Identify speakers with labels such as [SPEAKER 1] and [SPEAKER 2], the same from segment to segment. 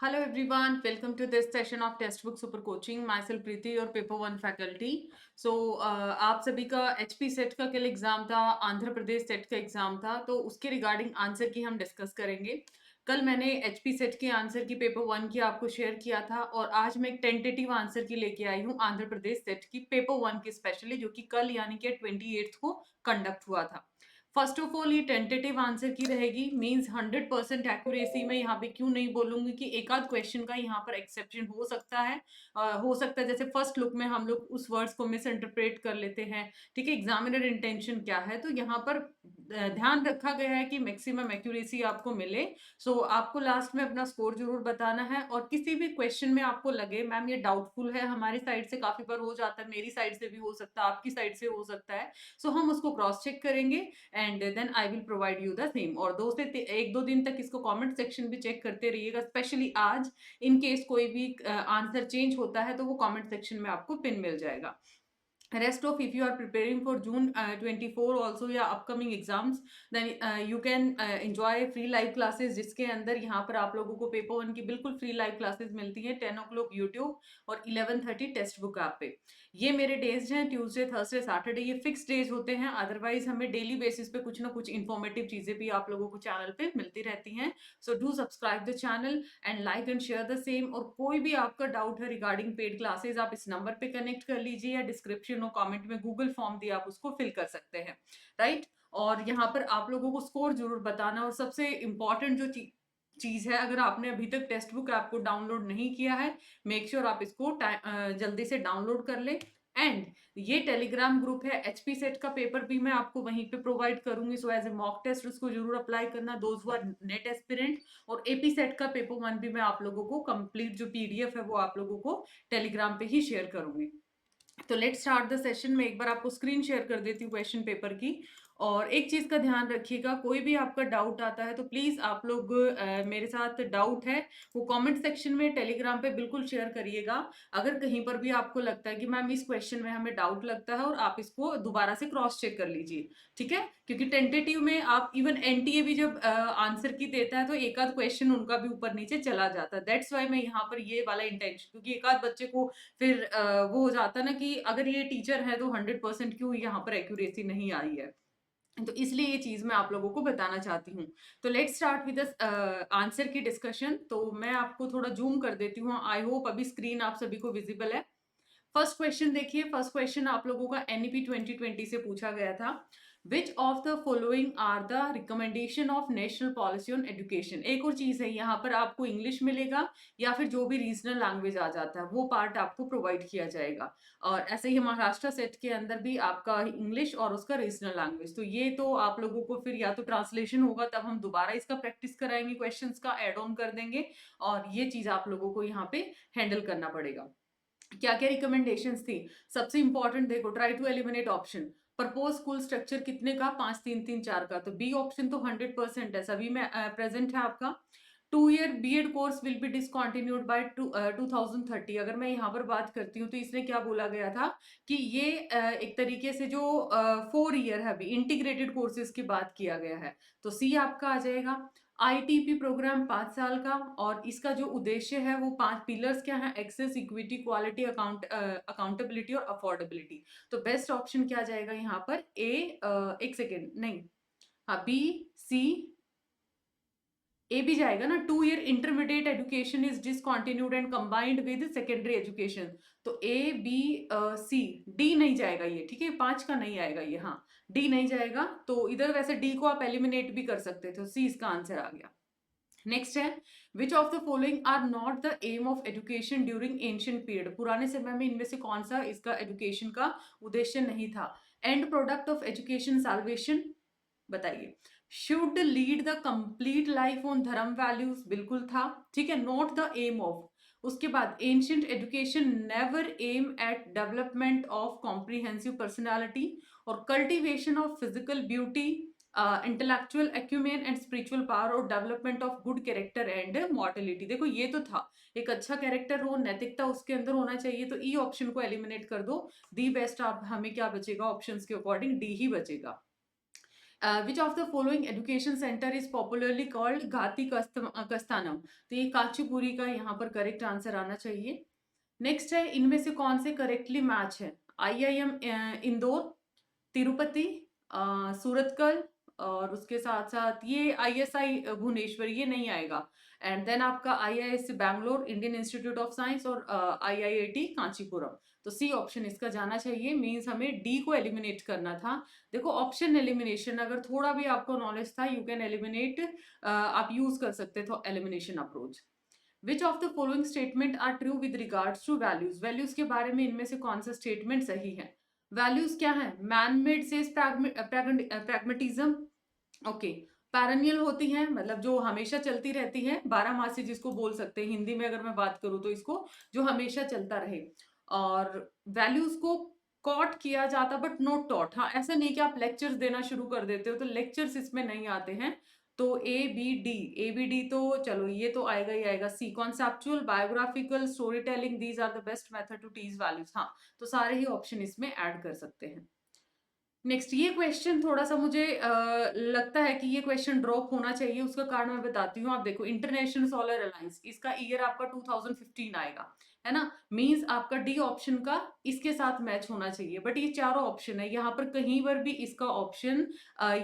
[SPEAKER 1] Hello everyone, welcome to this session of Textbook Super Coaching. Myself Preeti, your paper one faculty. आप सभी का HP set का कल exam था, Andhra Pradesh set का एग्जाम था, तो उसके रिगार्डिंग आंसर की हम डिस्कस करेंगे। कल मैंने HP सेट के आंसर की पेपर वन की आपको शेयर किया था और आज मैं एक टेंटेटिव आंसर की लेके आई हूँ आंध्र प्रदेश सेट की पेपर वन की स्पेशली, जो कि कल यानी कि 28 को कंडक्ट हुआ था। फर्स्ट ऑफ ऑल ये टेंटेटिव आंसर की रहेगी, मींस 100% एक्यूरेसी में यहाँ पे क्यों नहीं बोलूंगी कि एक आध क्वेश्चन का यहाँ पर एक्सेप्शन हो सकता है। हो सकता है जैसे फर्स्ट लुक में हम लोग उस वर्ड्स को मिस इंटरप्रेट कर लेते हैं। ठीक है, एग्जामिनर इंटेंशन क्या है, तो यहाँ पर ध्यान रखा गया है कि मैक्सिमम एक्यूरेसी आपको मिले। आपको लास्ट में अपना स्कोर जरूर बताना है और किसी भी क्वेश्चन में आपको लगे मैम ये डाउटफुल है, हमारी साइड से काफी बार हो जाता है, मेरी साइड से भी हो सकता है, आपकी साइड से हो सकता है, हम उसको क्रॉस चेक करेंगे and then I will provide you the same. और एक दो दिन तक इसको कमेंट सेक्शन भी चेक करते रहिएगा, स्पेशली आज इन केस कोई भी आंसर चेंज होता है तो वो कमेंट सेक्शन में आपको पिन मिल जाएगा। Rest of, if you are preparing for June 24 also या upcoming exams, then you can enjoy free live classes, जिसके अंदर यहाँ पर आप लोगों को पेपर वन की बिल्कुल फ्री लाइव क्लासेस मिलती हैं 10 o'clock यूट्यूब और 11:30 टेक्स्ट बुक ऐप पे। ये मेरे डेज हैं, ट्यूसडे थर्सडे सैटरडे, ये फिक्स डेज होते हैं। अदरवाइज हमें डेली बेसिस पे कुछ ना कुछ इन्फॉर्मेटिव चीजें भी आप लोगों को चैनल पे मिलती रहती हैं। So do subscribe the channel and like and share the same. और कोई भी आपका डाउट है रिगार्डिंग पेड क्लासेस, आप इस नंबर पे कनेक्ट कर लीजिए या डिस्क्रिप्शन और कमेंट में गूगल फॉर्म दिया, आप उसको फिल कर सकते हैं, राइट। और यहाँ पर आप लोगों को स्कोर जरूर बताना। और सबसे इंपॉर्टेंट जो चीज है, अगर आपने अभी तक टेक्स्ट बुक ऐप को डाउनलोड नहीं किया है, मेक श्योर आप इसको जल्दी से डाउनलोड कर ले। एंड ये टेलीग्राम ग्रुप है, एचपी सेट का पेपर भी मैं आपको वहीं पे प्रोवाइड करूंगी, so as a mock test उसको जरूर अप्लाई करना, those who are NET aspirant. और एपी सेट का पेपर वन भी मैं आप लोगों को कंप्लीट जो पीडीएफ है वो आप लोगों को टेलीग्राम पे ही शेयर करूंगी। तो लेट स्टार्ट द सेशन में एक बार आपको स्क्रीन शेयर कर देती हूँ क्वेश्चन पेपर की। और एक चीज का ध्यान रखिएगा, कोई भी आपका डाउट आता है तो प्लीज आप लोग मेरे साथ डाउट है वो कमेंट सेक्शन में टेलीग्राम पे बिल्कुल शेयर करिएगा। अगर कहीं पर भी आपको लगता है कि मैम इस क्वेश्चन में हमें डाउट लगता है, और आप इसको दोबारा से क्रॉस चेक कर लीजिए, ठीक है। क्योंकि टेंटेटिव में आप इवन एनटीए भी जब आंसर की देता है तो एक आध क्वेश्चन उनका भी ऊपर नीचे चला जाता है। दैट्स वाई मैं यहाँ पर ये वाला इंटेंशन, क्योंकि एक आध बच्चे को फिर वो हो जाता है ना कि अगर ये टीचर है तो 100% क्यों यहाँ पर एक्यूरेसी नहीं आई है, तो इसलिए ये चीज मैं आप लोगों को बताना चाहती हूँ। तो लेट्स स्टार्ट विद आंसर की डिस्कशन। तो मैं आपको थोड़ा जूम कर देती हूँ, आई होप अभी स्क्रीन आप सभी को विजिबल है। फर्स्ट क्वेश्चन देखिए, फर्स्ट क्वेश्चन आप लोगों का एनईपी 2020 से पूछा गया था। Which of the following are the recommendation of national policy on education. एक और चीज है, यहाँ पर आपको इंग्लिश मिलेगा या फिर जो भी रीजनल लैंग्वेज आ जाता है वो पार्ट आपको प्रोवाइड किया जाएगा। और ऐसे ही महाराष्ट्र सेट के अंदर भी आपका इंग्लिश और उसका रीजनल लैंग्वेज, तो ये तो आप लोगों को फिर या तो ट्रांसलेशन होगा, तब हम दोबारा इसका प्रैक्टिस कराएंगे, क्वेश्चंस का एड ऑन कर देंगे, और ये चीज आप लोगों को यहाँ पे हैंडल करना पड़ेगा। क्या क्या रिकमेंडेशंस थी। सबसे इंपॉर्टेंट देखो, try to eliminate option. Propose school structure कितने का, 5-3-3-4 का, तो बी ऑप्शन तो 100% है, सभी में प्रेजेंट है आपका। 2 year BEd course will be discontinued by 2030। अगर मैं यहाँ पर बात करती हूँ तो इसने क्या बोला गया था कि ये एक तरीके से जो 4 ईयर है, अभी इंटीग्रेटेड कोर्सेज की बात किया गया है, तो सी आपका आ जाएगा। आईटीपी प्रोग्राम 5 साल का, और इसका जो उद्देश्य है वो 5 पिलर्स क्या है, एक्सेस, इक्विटी, क्वालिटी, अकाउंटेबिलिटी और अफोर्डेबिलिटी। तो बेस्ट ऑप्शन क्या जाएगा यहाँ पर, ए, एक सेकेंड नहीं, हाँ, बी, सी, ए भी जाएगा ना। 2 year intermediate education is discontinued and combined with secondary education, तो ए बी सी, डी नहीं जाएगा ये, ठीक है, 5 का नहीं आएगा ये, हाँ, डी नहीं जाएगा। तो इधर वैसे डी को आप एलिमिनेट भी कर सकते थे, सी इसका आंसर आ गया। नेक्स्ट है, which of the following are not the aim of education during ancient period. पुराने समय में इनमें से कौन सा इसका एजुकेशन का उद्देश्य नहीं था। End product of education salvation, बताइए। Should lead the complete life on dharma values, बिल्कुल था, ठीक है, नॉट द एम ऑफ। उसके बाद ancient education never aim at development of comprehensive personality और cultivation of physical beauty, intellectual acumen and spiritual power और development of good character and mortality. देखो ये तो था, एक अच्छा कैरेक्टर हो, नैतिकता उसके अंदर होना चाहिए, तो ई ऑप्शन को एलिमिनेट कर दो। दी बेस्ट आप हमें क्या बचेगा, ऑप्शंस के अकॉर्डिंग डी ही बचेगा। Which of the following education centre is popularly called Ghatikasthanam, तो ये काचीपुरी का यहाँ पर करेक्ट आंसर आना चाहिए। नेक्स्ट है, इनमें से कौन से करेक्टली मैच है? IIM इंदौर, तिरुपति, सूरतकल, और उसके साथ साथ ये ISI भुवनेश्वर ये नहीं आएगा। एंड देन आपका IISc Bangalore, Indian institute of science और IIIT कांचीपुरम। तो सी ऑप्शन इसका जाना चाहिए। मींस हमें डी को एलिमिनेट करना था। देखो ऑप्शन एलिमिनेशन अगर थोड़ा भी आपको नॉलेज था, यू कैन एलिमिनेट, आप यूज कर सकते थे elimination approach. Which of the following statement are true with regards to values? Values के बारे में इनमें से कौन सा स्टेटमेंट सही है? वैल्यूज क्या है? मैन मेड से प्रैग्मेटिज्म, ओके। पैरेनियल होती हैं, मतलब जो हमेशा चलती रहती है, 12 मासी जिसको बोल सकते हैं हिंदी में अगर मैं बात करूं तो इसको, जो हमेशा चलता रहे। और वैल्यूज को कॉट किया जाता बट नॉट टॉट। हाँ, ऐसा नहीं कि आप लेक्चर्स देना शुरू कर देते हो, तो लेक्चर्स इसमें नहीं आते हैं। तो ए बी डी तो चलो ये तो आएगा ही आएगा। C conceptual, biographical, storytelling, these are the best method to teach values. हाँ, तो सारे ही ऑप्शन इसमें ऐड कर सकते हैं। नेक्स्ट, ये क्वेश्चन थोड़ा सा मुझे लगता है कि ये क्वेश्चन ड्रॉप होना चाहिए। उसका कारण मैं बताती हूँ। आप देखो, इंटरनेशनल सोलर अलायंस, इसका ईयर आपका 2015 आएगा, है ना। मींस आपका डी ऑप्शन का इसके साथ मैच होना चाहिए, बट ये चारों ऑप्शन है, यहाँ पर कहीं पर भी इसका ऑप्शन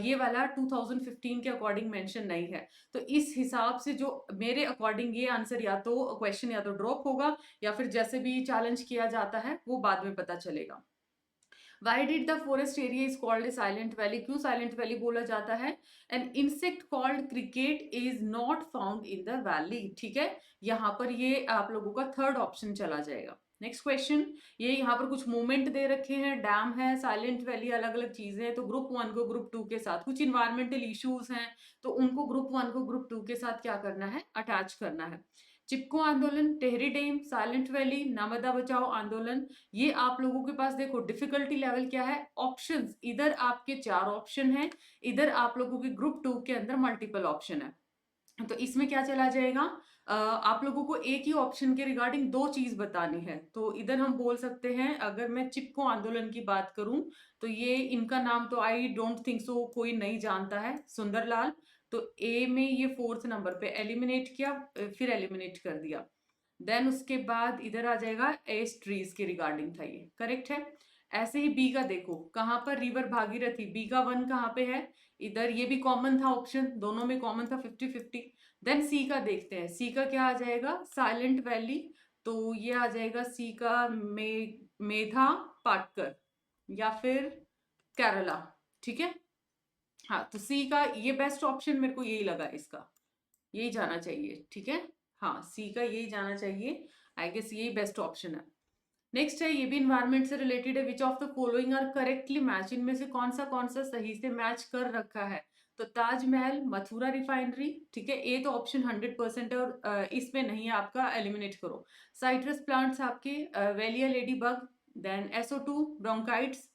[SPEAKER 1] ये वाला 2015 के अकॉर्डिंग मेंशन नहीं है। तो इस हिसाब से जो मेरे अकॉर्डिंग ये आंसर, या तो क्वेश्चन या तो ड्रॉप होगा, या फिर जैसे भी चैलेंज किया जाता है वो बाद में पता चलेगा। Why did the forest area is called a silent valley? क्यों silent valley बोला जाता है? An insect called cricket is not found in the valley. ठीक है, यहाँ पर ये आप लोगों का थर्ड ऑप्शन चला जाएगा। नेक्स्ट क्वेश्चन, ये यहाँ पर कुछ मूवमेंट दे रखे हैं, डैम है, साइलेंट वैली, अलग अलग चीजें हैं। तो ग्रुप 1 को ग्रुप 2 के साथ, कुछ इन्वायरमेंटल इश्यूज हैं तो उनको ग्रुप 1 को ग्रुप 2 के साथ क्या करना है? अटैच करना है। चिपको आंदोलन, Tehri dam, silent valley, Narmada बचाओ आंदोलन, ये आप लोगों के पास देखो डिफिकल्टी लेवल क्या है? ऑप्शंस, इधर आपके 4 ऑप्शन है, इधर आप लोगों के ग्रुप 2 के अंदर मल्टीपल ऑप्शन है। तो इसमें क्या चला जाएगा? आप लोगों को एक ही ऑप्शन के रिगार्डिंग 2 चीज बतानी है। तो इधर हम बोल सकते हैं, अगर मैं चिपको आंदोलन की बात करूं तो ये इनका नाम तो आई डोंट थिंक सो कोई नहीं जानता है, सुंदरलाल। तो ए में ये 4th नंबर पे एलिमिनेट किया, फिर एलिमिनेट कर दिया। देन उसके बाद इधर आ जाएगा एस ट्रीज के रिगार्डिंग था, ये करेक्ट है। ऐसे ही बी का देखो, कहां पर? रिवर भागीरथी, बी का 1 कहां पे है? इधर, ये भी कॉमन था ऑप्शन, दोनों में कॉमन था 50-50। देन सी का देखते हैं, सी का क्या आ जाएगा? Silent valley. तो ये आ जाएगा सी का मेधा पाटकर या फिर केरला। ठीक है, हाँ, तो सी का ये बेस्ट ऑप्शन मेरे को यही लगा, इसका यही जाना चाहिए। ठीक है, हाँ, सी का यही जाना चाहिए। आई गेस यही बेस्ट ऑप्शन है। नेक्स्ट है, ये भी इन्वायरमेंट से रिलेटेड है। Which of the following are correctly match? इनमें से कौन सा सही से मैच कर रखा है? तो ताजमहल, मथुरा रिफाइनरी, ठीक है, ए तो ऑप्शन 100% है और इसमें नहीं है आपका, एलिमिनेट करो। साइट्रस प्लांट्स आपके, वेलिया लेडी बग, देन SO2 ब्रोंकाइट्स।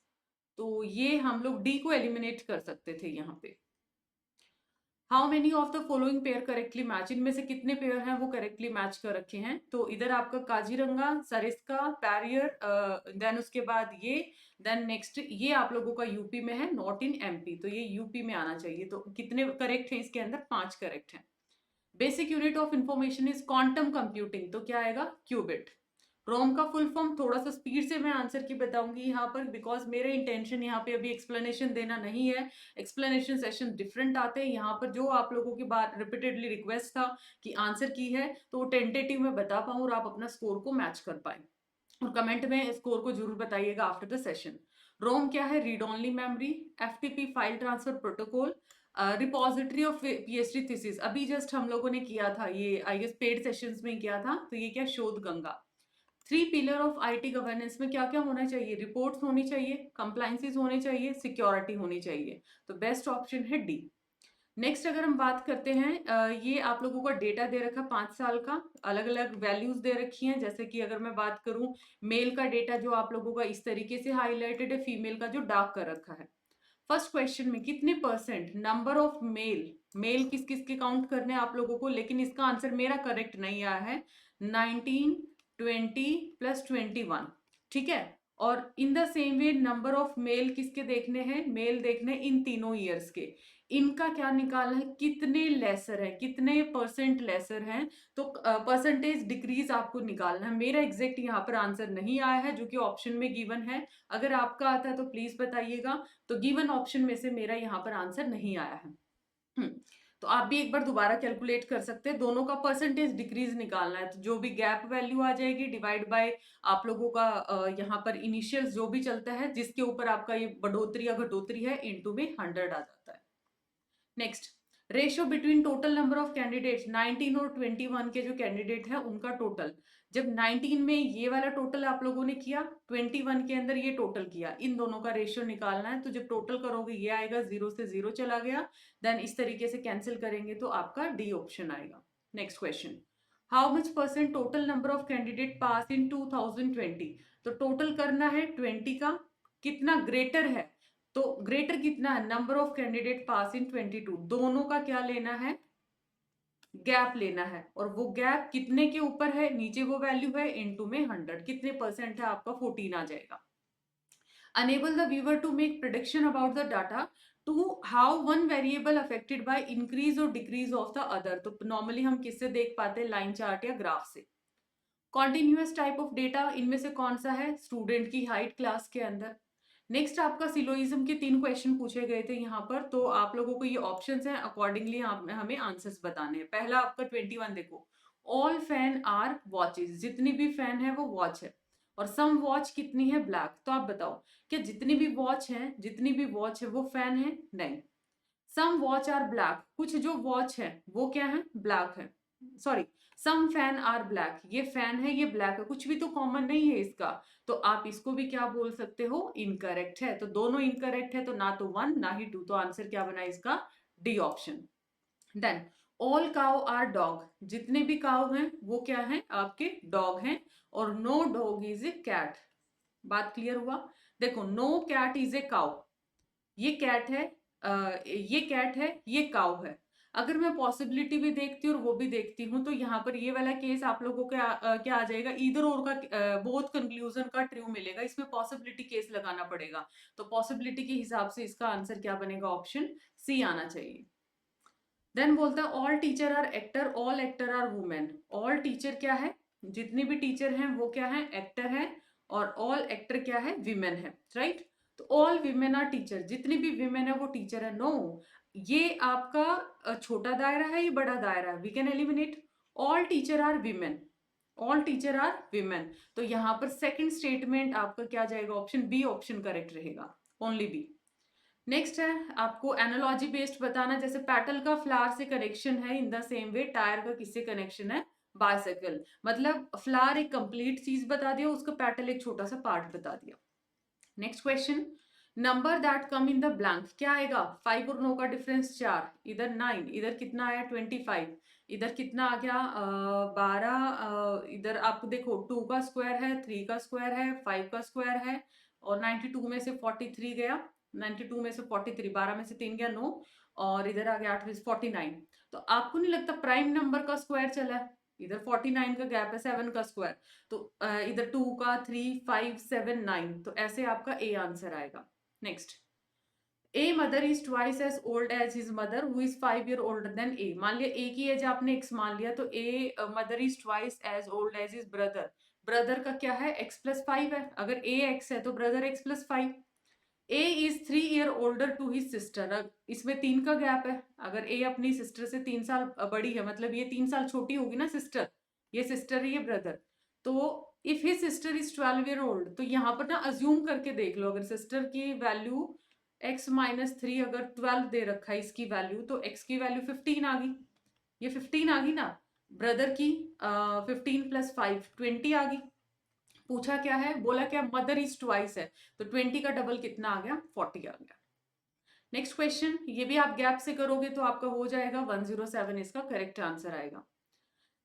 [SPEAKER 1] तो ये हम लोग डी को एलिमिनेट कर सकते थे यहाँ पे। How many of the following pair correctly match? इनमें से कितने पेयर हैं वो करेक्टली मैच कर रखे हैं? तो इधर आपका काजीरंगा, सरिस्का, बैरियर, देन उसके बाद ये, देन नेक्स्ट ये आप लोगों का यूपी में है, नॉट इन MP। तो ये यूपी में आना चाहिए। तो कितने करेक्ट हैं इसके अंदर? 5 करेक्ट हैं। Basic unit of information is quantum computing, तो क्या आएगा? क्यूबिट। रोम का फुल फॉर्म थोड़ा सा स्पीड से मैं आंसर की बताऊंगी यहाँ पर, बिकॉज मेरे इंटेंशन यहाँ पे अभी एक्सप्लेनेशन देना नहीं है। एक्सप्लेनेशन सेशन डिफरेंट आते हैं यहाँ पर। जो आप लोगों की बात रिपीटेडली रिक्वेस्ट था कि आंसर की है, तो वो टेंटेटिव में बता पाऊँ और आप अपना स्कोर को मैच कर पाए। और कमेंट में स्कोर को जरूर बताइएगा आफ्टर द सेशन। रोम क्या है? Read only memory, FTP file transfer protocol, repository of PhD thesis. अभी जस्ट हम लोगों ने किया था ये, आई गेस पेड सेशंस में किया था। तो ये क्या? शोध Ganga. 3 pillar of IT governance में क्या क्या होना चाहिए? रिपोर्ट्स होनी चाहिए, कंप्लायंसेस होने चाहिए, सिक्योरिटी होनी चाहिए। तो बेस्ट ऑप्शन है डी। नेक्स्ट अगर हम बात करते हैं, ये आप लोगों का डेटा दे रखा 5 साल का, अलग अलग वैल्यूज दे रखी हैं। जैसे कि अगर मैं बात करूं, मेल का डेटा जो आप लोगों का इस तरीके से हाईलाइटेड है, फीमेल का जो डार्क कर रखा है। फर्स्ट क्वेश्चन में कितने परसेंट नंबर ऑफ मेल किस किस के काउंट करने हैं आप लोगों को? लेकिन इसका आंसर मेरा करेक्ट नहीं आया है। 19, 20 + 21, ठीक है। और in the same way number of male किसके देखने हैं, मेल देखने इन तीनों ईयर्स के, इनका क्या निकालना है, कितने लेसर है, कितने परसेंट लेसर हैं, तो परसेंटेज डिक्रीज आपको निकालना है। मेरा एग्जैक्ट यहाँ पर आंसर नहीं आया है जो कि ऑप्शन में गिवन है, अगर आपका आता है तो प्लीज बताइएगा। तो गिवन ऑप्शन में से मेरा यहाँ पर आंसर नहीं आया है। तो आप भी एक बार दोबारा कैलकुलेट कर सकते हैं, दोनों का परसेंटेज डिक्रीज निकालना है, तो जो भी गैप वैल्यू आ जाएगी डिवाइड बाय आप लोगों का यहाँ पर इनिशियल जो भी चलता है जिसके ऊपर आपका ये बढ़ोतरी या घटोतरी है इनटू में 100 आ जाता है। Next, ratio between total number of candidates, 19 और 21 के जो कैंडिडेट है उनका टोटल, जब 19 में ये वाला टोटल आप लोगों ने किया, 21 के अंदर ये टोटल किया, इन दोनों का रेशियो निकालना है। तो जब टोटल करोगे ये आएगा, 0 से 0 चला गया, देन इस तरीके से कैंसिल करेंगे तो आपका डी ऑप्शन आएगा। Next question, how much percent total number of candidate pass in 2020, तो टोटल करना है 20 का, कितना ग्रेटर है, तो ग्रेटर कितना है, नंबर ऑफ कैंडिडेट पास इन 22, दोनों का क्या लेना है, गैप लेना है, और वो गैप कितने के ऊपर है, नीचे वो वैल्यू है, इनटू में 100, कितने परसेंट है आपका, 14 आ जाएगा। Enable the viewer to make prediction about the data to how one variable affected by increase और डिक्रीज ऑफ द अदर, तो नॉर्मली हम किससे देख पाते हैं, लाइन चार्ट या ग्राफ से। कॉन्टिन्यूअस टाइप ऑफ डेटा, इनमें से कौन सा है, स्टूडेंट की हाइट क्लास के अंदर। नेक्स्ट आपका सिलोइज्म के 3 क्वेश्चन पूछे गए थे यहाँ पर, तो आप लोगों को ये ऑप्शंस हैं, अकॉर्डिंगली हमें आंसर्स बताने हैं। पहला आपका 21 देखो, ऑल फैन आर वॉचेस, जितनी भी फैन है वो वॉच है, और सम वॉच कितनी है, ब्लैक, तो आप बताओ क्या जितनी भी वॉच है, जितनी भी वॉच है वो फैन है, नहीं। सम वॉच आर ब्लैक, कुछ जो वॉच है वो क्या है, ब्लैक है, sorry, some fan are black, ये फैन है ये ब्लैक है, कुछ भी तो कॉमन नहीं है इसका, तो आप इसको भी क्या बोल सकते हो, इनकरेक्ट है। तो दोनों इनकरेक्ट है, तो ना तो 1 ना ही 2, तो आंसर क्या बना इसका, D option. Then all cow are dog, जितने भी काउ हैं वो क्या है, आपके डॉग हैं, और no dog is a cat, बात क्लियर हुआ। देखो, no cat is a cow, ये कैट है, ये कैट है, ये काउ है। अगर मैं पॉसिबिलिटी भी देखती हूँ और वो भी देखती हूँ, तो यहाँ पर ये वाला केस आप लोगों के क्या आ जाएगा, इधर और का बोथ कंक्लूजन का ट्रू मिलेगा, इसमें पॉसिबिलिटी केस लगाना पड़ेगा, तो पॉसिबिलिटी के हिसाब से इसका आंसर क्या बनेगा, ऑप्शन सी आना चाहिए। देन बोलता है all teacher are actor, all actor are women, all teacher क्या है, जितने भी टीचर हैं वो क्या है, एक्टर है, और ऑल एक्टर क्या है, विमेन है, राइट। तो ऑल विमेन आर टीचर, जितनी भी विमेन है वो टीचर है, नो, ये आपका छोटा दायरा है, ये बड़ा दायरा है, we can eliminate, all teacher are women, all teacher are women, तो यहाँ पर सेकंड स्टेटमेंट आपका क्या जाएगा, ऑप्शन बी ऑप्शन करेक्ट रहेगा, ओनली बी। नेक्स्ट है आपको एनालॉजी बेस्ड बताना, जैसे पेटल का फ्लावर से कनेक्शन है, in the same way tyre का किससे कनेक्शन है, बाइसाइकिल, मतलब फ्लावर एक कंप्लीट चीज बता दिया, उसका पेटल एक छोटा सा पार्ट बता दिया। Next question, number that come in the blank, क्या आएगा, 5 और 9 का डिफरेंस 4, इधर 9, इधर कितना आया 25, इधर कितना आ गया 12, इधर आप देखो 2 का स्क्वायर है, 3 का स्क्वायर है, 5 का स्क्वायर है, और 92 में से 43 गया, 92 में से 43, 12 में से 3 गया 9, और इधर आ गया 8 में से 49, तो आपको नहीं लगता प्राइम नंबर का स्क्वायर चला है, इधर 49 का गैप है, 7 का स्क्वायर, तो इधर 2 का 3 5 7 9, तो ऐसे आपका ए आंसर आएगा। Next, A mother is twice as old as his mother who is 5 year older than A, मान लिया ए की एज आपने x मान लिया, तो a mother is twice as old as his brother, brother का क्या है x+5 है, अगर ए x है तो brother x+5, A is 3 year older to his sister, इसमें 3 का गैप है, अगर ए अपनी सिस्टर से 3 साल बड़ी है, मतलब ये 3 साल छोटी होगी ना सिस्टर, ये सिस्टर है ये ब्रदर, तो if his sister is 12 year old, तो यहाँ पर ना अज्यूम करके देख लो, अगर सिस्टर की वैल्यू x-3 अगर 12 दे रखा है इसकी वैल्यू, तो x की वैल्यू 15 आ गई, ये 15 आ गई ना, ब्रदर की 15 + 5 20 आ गई, पूछा क्या है, बोला क्या, मदर इज ट्वाइस है, तो 20 का डबल कितना आ गया, 40 आ गया। नेक्स्ट क्वेश्चन, ये भी आप गैप से करोगे तो आपका हो जाएगा 107, इसका करेक्ट आंसर आएगा।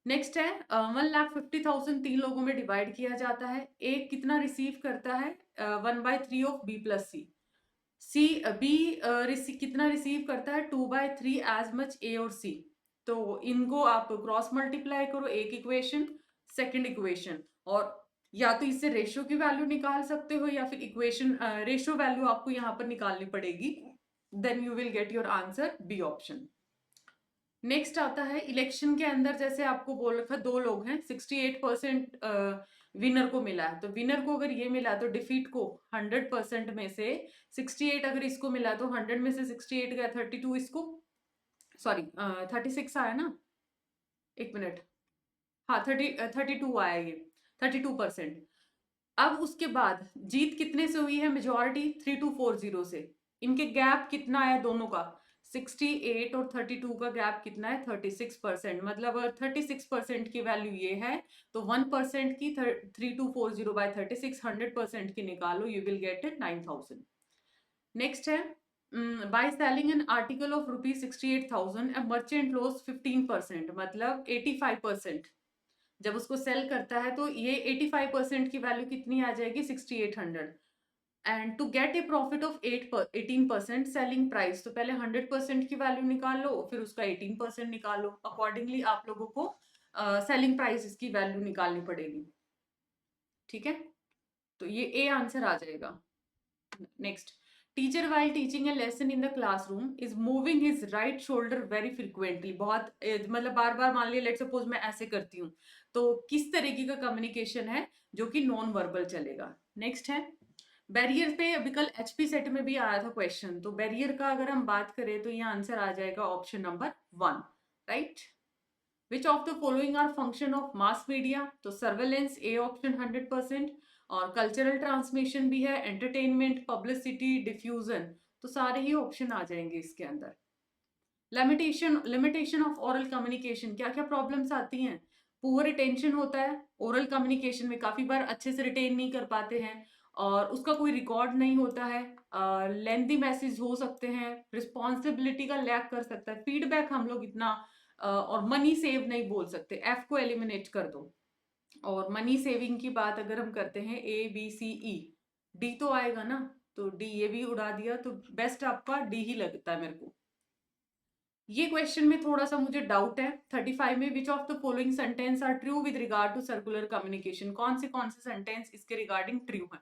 [SPEAKER 1] नेक्स्ट है 1,50,000 3 लोगों में डिवाइड किया जाता है, ए कितना रिसीव करता है, 1/3 of B plus C, C B कितना रिसीव करता है, 2/3 एज मच ए और सी, तो इनको आप क्रॉस मल्टीप्लाई करो, एक इक्वेशन सेकंड इक्वेशन, और या तो इससे रेशियो की वैल्यू निकाल सकते हो या फिर इक्वेशन रेशियो वैल्यू आपको यहाँ पर निकालनी पड़ेगी, then you will get your answer B option. Next आता है इलेक्शन के अंदर, जैसे आपको बोल रखा 2 लोग हैं, 68% विनर को मिला है, तो विनर को अगर ये मिला तो डिफीट को 100% में से 68 अगर इसको मिला तो 100 में से 68 गया, 32 इसको, सॉरी 36 आया ना, एक मिनट, हाँ 32 आया ये, 32%। अब उसके बाद जीत कितने से हुई है, मेजोरिटी 3240 से, इनके गैप कितना है दोनों का, 68 और 32 का गैप कितना है, 36%। मतलब अगर 36% की वैल्यू ये है तो 1% की 3240 बाय 36, 100% की निकालो, you will get it 9000। Next है by selling an article of ₹68,000 A merchant loss 15%, मतलब 85%। जब उसको सेल करता है तो ये 85% की वैल्यू कितनी आ जाएगी, 6800। And to get a profit of 18% selling price, तो पहले 100% की वैल्यू निकाल लो, फिर उसका 18% निकालो, अकॉर्डिंगली आप लोगों को सेलिंग प्राइस इसकी वैल्यू निकालनी पड़ेगी। ठीक है, तो ये ए आंसर आ जाएगा। Next, teacher while teaching A lesson in the classroom is moving his right shoulder very frequently, बहुत मतलब बार बार, मान लिया लेट सपोज मैं ऐसे करती हूँ, तो किस तरीके का कम्युनिकेशन है जो कि नॉन वर्बल चलेगा। नेक्स्ट है बैरियर पे, अभी कल एचपी सेट में भी आया था क्वेश्चन, तो बैरियर का अगर हम बात करें तो ये आंसर आ जाएगा option number 1, right. Which of the following are function of mass media, तो सर्वेलेंस ए ऑप्शन 100%, और कल्चरल ट्रांसमिशन भी है, एंटरटेनमेंट, पब्लिसिटी, डिफ्यूजन, तो सारे ही ऑप्शन आ जाएंगे इसके अंदर। लिमिटेशन ऑफ ओरल कम्युनिकेशन, क्या क्या प्रॉब्लम्स आती हैं, पुअर रिटेंशन होता है ओरल कम्युनिकेशन में, काफी बार अच्छे से रिटेन नहीं कर पाते हैं, और उसका कोई रिकॉर्ड नहीं होता है, लेंथी मैसेज हो सकते हैं, रिस्पॉन्सिबिलिटी का लैक कर सकता है, फीडबैक हम लोग इतना और मनी सेव नहीं बोल सकते, एफ को एलिमिनेट कर दो। और मनी सेविंग की बात अगर हम करते हैं, A B C E, D तो आएगा ना, तो डी ये भी उड़ा दिया, तो बेस्ट आपका डी ही लगता है मेरे को। ये क्वेश्चन में थोड़ा सा मुझे डाउट है, 35 में, which of the following sentence are true with regard to circular communication, कौन से सेंटेंस इसके रिगार्डिंग ट्रू है।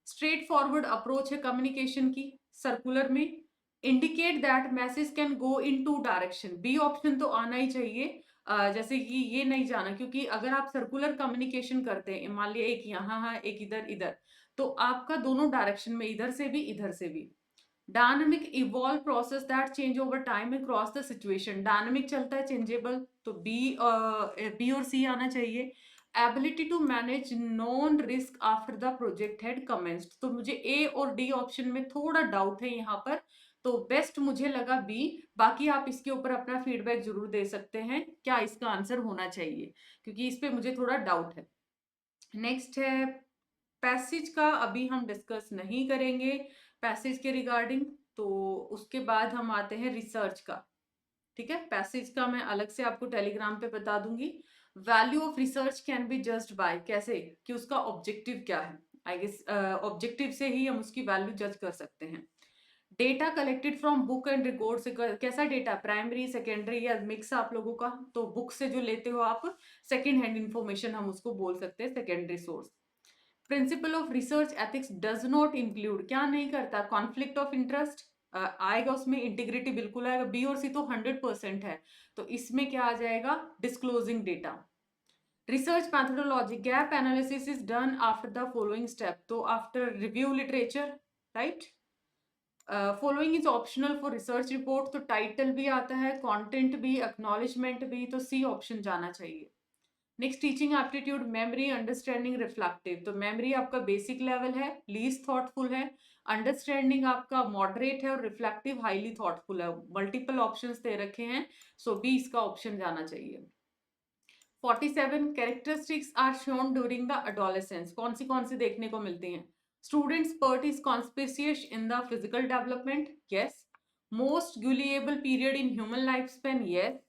[SPEAKER 1] स्ट्रेट फॉरवर्ड अप्रोच है कम्युनिकेशन की सर्कुलर में, indicate that message can go in two direction, B option तो आना ही चाहिए। जैसे कि ये नहीं जाना, क्योंकि अगर आप सर्कुलर कम्युनिकेशन करते हैं, मान लिया एक यहाँ है एक इधर इधर, तो आपका दोनों डायरेक्शन में, इधर से भी इधर से भी। Dynamic evolve process that change over time across the situation, dynamic चलता है, चेंजेबल, तो बी और सी आना चाहिए। Ability to manage non risk after the project had commenced, तो मुझे ए और डी ऑप्शन में थोड़ा डाउट है यहाँ पर, तो बेस्ट मुझे लगा बी। बाकी आप इसके ऊपर अपना फीडबैक जरूर दे सकते हैं, क्या इसका आंसर होना चाहिए, क्योंकि इस पे मुझे थोड़ा डाउट है। नेक्स्ट है पैसेज का, अभी हम डिस्कस नहीं करेंगे पैसेज के रिगार्डिंग, तो उसके बाद हम आते हैं रिसर्च का। ठीक है, पैसेज का मैं अलग से आपको टेलीग्राम पे बता दूंगी। Value of research can be judged bye, कैसे कि उसका ऑब्जेक्टिव क्या है, आई गेस ऑब्जेक्टिव से ही हम उसकी वैल्यू जज कर सकते हैं। Data collected from book and record से, कैसा डेटा, प्राइमरी सेकेंडरी या मिक्स आप लोगों का, तो बुक से जो लेते हो आप सेकेंड हैंड इंफॉर्मेशन, हम उसको बोल सकते हैं secondary source. Principle of research ethics does not include, क्या नहीं करता, कॉन्फ्लिक्ट ऑफ इंटरेस्ट आएगा उसमें, इंटीग्रिटी बिल्कुल आएगा, बी और सी तो 100% है, तो इसमें क्या आ जाएगा, disclosing data. Research methodology, gap analysis is done after the following step, तो after review literature, right. Following is optional for research report, तो टाइटल भी आता है, कंटेंट भी, एक्नॉलेजमेंट भी, तो सी ऑप्शन जाना चाहिए। Next, teaching aptitude, memory, understanding, reflective, तो मेमोरी आपका बेसिक लेवल है, लीस्ट थॉटफुल है, अंडरस्टैंडिंग आपका मॉडरेट है, और रिफ्लेक्टिव हाईली थॉटफुल है। मल्टीपल ऑप्शंस दे रखे हैं, सो बी इसका ऑप्शन जाना चाहिए। 47 characteristics are shown during the adolescence, कौन सी देखने को मिलती हैं। Students pert is conspicuous in the physical development, yes. Most gullible period in human life span, yes.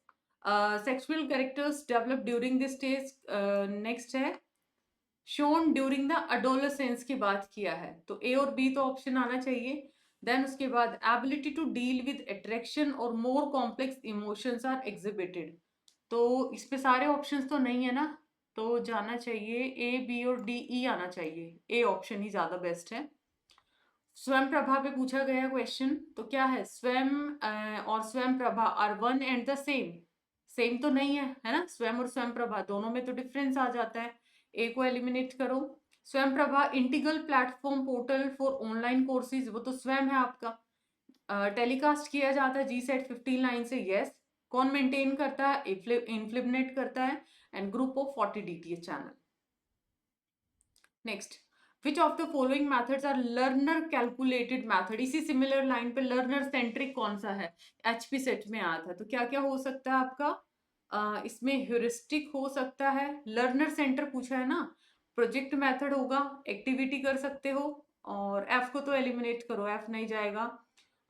[SPEAKER 1] Sexual characters develop during this stage, next है shown during the adolescence की बात किया है, तो ए और बी तो ऑप्शन आना चाहिए। देन उसके बाद ability to deal with attraction और more complex emotions are exhibited, तो इस पे सारे ऑप्शंस तो नहीं है ना, तो जाना चाहिए ए, बी और डी, ई आना चाहिए। ए ऑप्शन ही ज़्यादा बेस्ट है। स्वयं प्रभा पे पूछा गया क्वेश्चन, तो क्या है? स्वयं और Swayam Prabha are one and the same. Same तो नहीं है ना? स्वयं और स्वयं प्रभा दोनों में तो डिफरेंस आ जाता है। ए को एलिमिनेट करो। Swayam Prabha integral platform portal for online courses, वो तो स्वयं है आपका। टेलीकास्ट किया जाता है जी सेट 15 लाइन से, यस। कौन मेंटेन करता है? इनफ्लिबनेट करता है, and group of 40 DTH channel. Next, which of the following methods are learner calculated method? इसी सिमिलर लाइन पे लर्नर सेंट्रिक कौन सा है? एचपी सेट में आया था, तो क्या क्या हो सकता है आपका? इसमें ह्यूरिस्टिक हो सकता है, लर्नर सेंटर पूछा है ना, प्रोजेक्ट मेथड होगा, एक्टिविटी कर सकते हो, और एफ को तो एलिमिनेट करो, एफ नहीं जाएगा,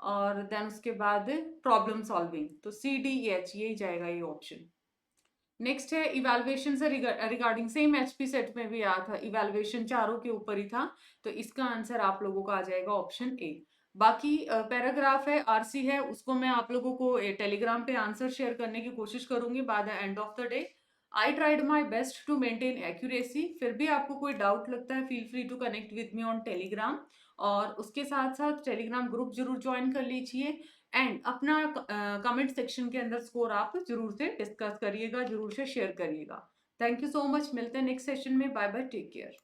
[SPEAKER 1] और देन उसके बाद प्रॉब्लम सॉल्विंग, तो सी डी एच यही जाएगा ये ऑप्शन। नेक्स्ट है इवैल्यूएशन से रिगार्डिंग, सेम एचपी सेट में भी आया था, इवैल्यूएशन चारों के ऊपर ही था, तो इसका आंसर आप लोगों का आ जाएगा ऑप्शन ए। बाकी पैराग्राफ है, आरसी है, उसको मैं आप लोगों को टेलीग्राम पे आंसर शेयर करने की कोशिश करूंगी by the end of the day. I tried my best to maintain accuracy. फिर भी आपको कोई डाउट लगता है, feel free to connect with me on Telegram, और उसके साथ साथ टेलीग्राम ग्रुप जरूर ज्वाइन कर लीजिए, एंड अपना कमेंट सेक्शन के अंदर स्कोर आप जरूर से डिस्कस करिएगा, जरूर से शेयर करिएगा। थैंक यू सो मच, मिलते हैं नेक्स्ट सेशन में। Bye bye, take care.